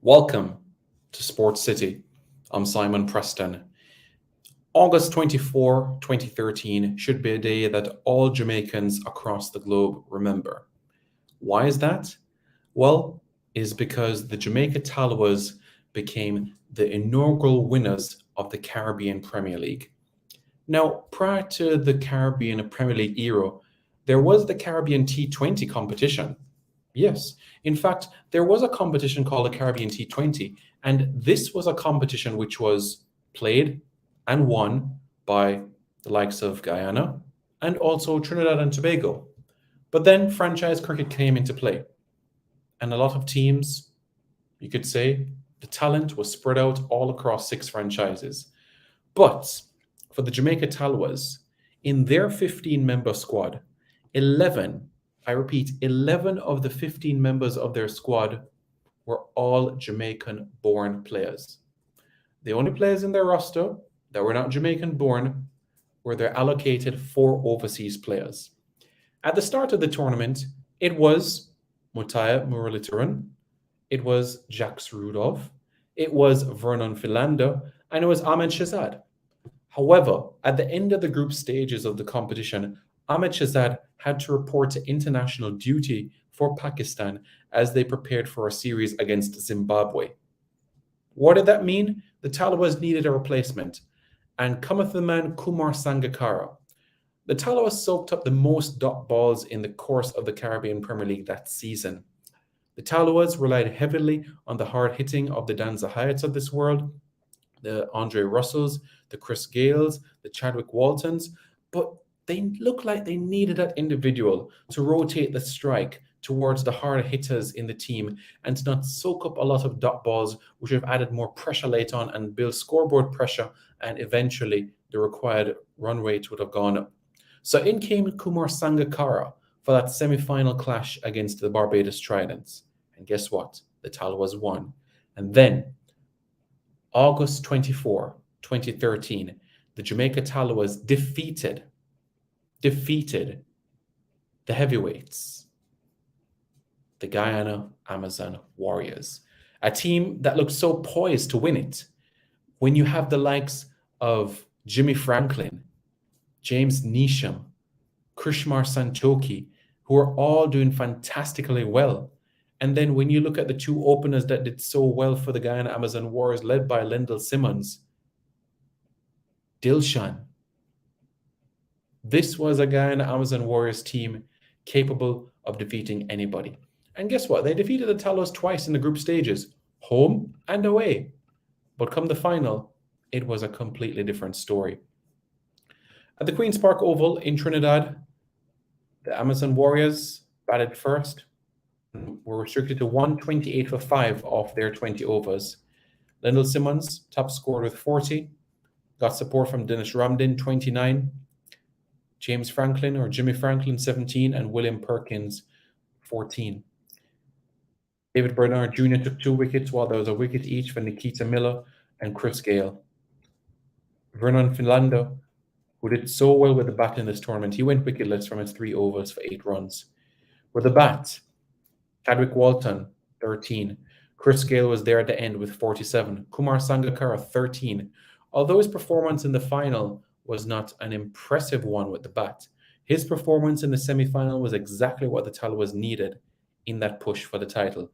Welcome to Sports City. I'm Simon Preston. August 24, 2013 should be a day that all Jamaicans across the globe remember. Why is that? Well, it is because the Jamaica Tallawahs became the inaugural winners of the Caribbean Premier League. Now, prior to the Caribbean Premier League era, there was the Caribbean T20 competition. Yes, in fact, there was a competition called the Caribbean T20, and this was a competition which was played and won by the likes of Guyana and also Trinidad and Tobago. But then franchise cricket came into play, and a lot of teams, you could say, the talent was spread out all across 6 franchises. But for the Jamaica Tallawahs, in their 15-member squad, 11 of the 15 members of their squad were all Jamaican-born players. The only players in their roster that were not Jamaican-born were their allocated 4 overseas players. At the start of the tournament, it was Mutaya Muralituran, it was Jax Rudolph, it was Vernon Philander, and it was Ahmed Shazad. However, at the end of the group stages of the competition, Ahmed Shazad had to report to international duty for Pakistan as they prepared for a series against Zimbabwe. What did that mean? The Tallawahs needed a replacement, and cometh the man Kumar Sangakkara. The Tallawahs soaked up the most dot balls in the course of the Caribbean Premier League that season. The Tallawahs relied heavily on the hard hitting of the Dan Zahayats of this world, the Andre Russells, the Chris Gales, the Chadwick Waltons, but they looked like they needed that individual to rotate the strike towards the hard hitters in the team and to not soak up a lot of dot balls, which have added more pressure later on and build scoreboard pressure, and eventually the required run rate would have gone up. So in came Kumar Sangakkara for that semi-final clash against the Barbados Tridents. And guess what? The Tallawahs won. And then, August 24, 2013, the Jamaica Tallawahs defeated the heavyweights, the Guyana Amazon Warriors, a team that looked so poised to win it. When you have the likes of Jimmy Franklin, James Neesham, Krishmar Sanchoki, who are all doing fantastically well. And then when you look at the 2 openers that did so well for the Guyana Amazon Warriors, led by Lendl Simmons, Dilshan. This was a Guyana Amazon Warriors team capable of defeating anybody. And guess what? They defeated the Tallawahs twice in the group stages, home and away. But come the final, it was a completely different story. At the Queen's Park Oval in Trinidad, the Amazon Warriors batted first, were restricted to 128 for 5 off their 20 overs. Lendl Simmons top scored with 40, got support from Dennis Ramdin, 29, James Franklin or Jimmy Franklin, 17, and William Perkins, 14. David Bernard Jr. took 2 wickets, while there was a wicket each for Nikita Miller and Chris Gale. Vernon Philander, who did so well with the bat in this tournament, he went wicketless from his 3 overs for 8 runs. With the bat, Chadwick Walton, 13. Chris Gale was there at the end with 47. Kumar Sangakkara, 13. Although his performance in the final was not an impressive one with the bat, his performance in the semi-final was exactly what the Tallawahs needed in that push for the title.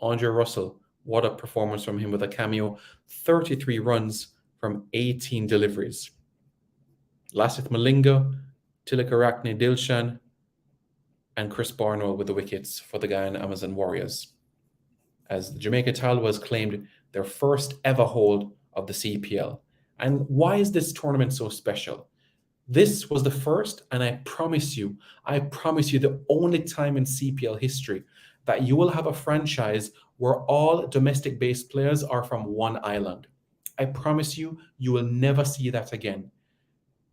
Andre Russell, what a performance from him with a cameo, 33 runs from 18 deliveries. Lasith Malinga, Tilakarakne Dilshan, and Chris Barnwell with the wickets for the Guyana Amazon Warriors, as the Jamaica Tallawahs claimed their first ever hold of the CPL. And why is this tournament so special? This was the first, and I promise you, the only time in CPL history that you will have a franchise where all domestic-based players are from one island. I promise you, you will never see that again.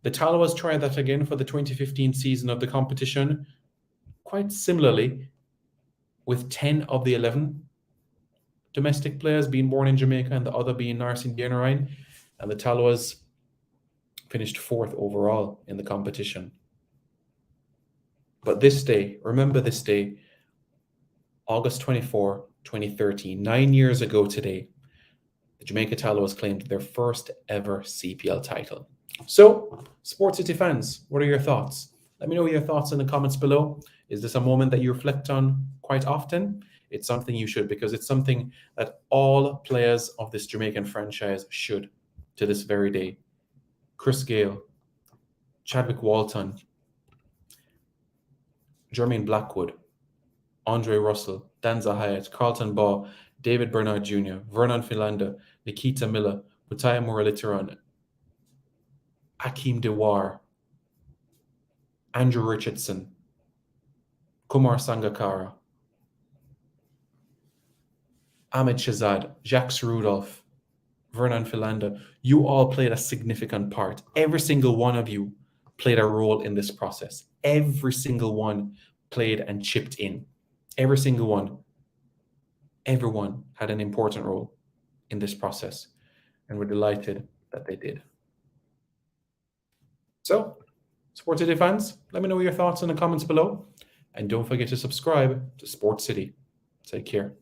The Tallawahs tried that again for the 2015 season of the competition, quite similarly, with 10 of the 11 domestic players being born in Jamaica and the other being Narsin, and the Tallawahs finished 4th overall in the competition. But this day, remember this day, August 24, 2013, 9 years ago today, the Jamaica Tallawahs claimed their first ever CPL title. So, Sports City fans, what are your thoughts? Let me know your thoughts in the comments below. Is this a moment that you reflect on quite often? It's something you should, because it's something that all players of this Jamaican franchise should to this very day. Chris Gale, Chadwick Walton, Jermaine Blackwood, Andre Russell, Danza Hyatt, Carlton Baugh, David Bernard Jr., Vernon Philander, Nikita Miller, Mutaya Moraliteran, Akeem Dewar, Andrew Richardson, Kumar Sangakkara, Ahmed Shahzad, Jacques Rudolph, Vernon Philander, you all played a significant part. Every single one of you played a role in this process. Every single one played and chipped in. Every single one. Everyone had an important role in this process, and we're delighted that they did. So, Sports City fans, let me know your thoughts in the comments below, and don't forget to subscribe to Sports City. Take care.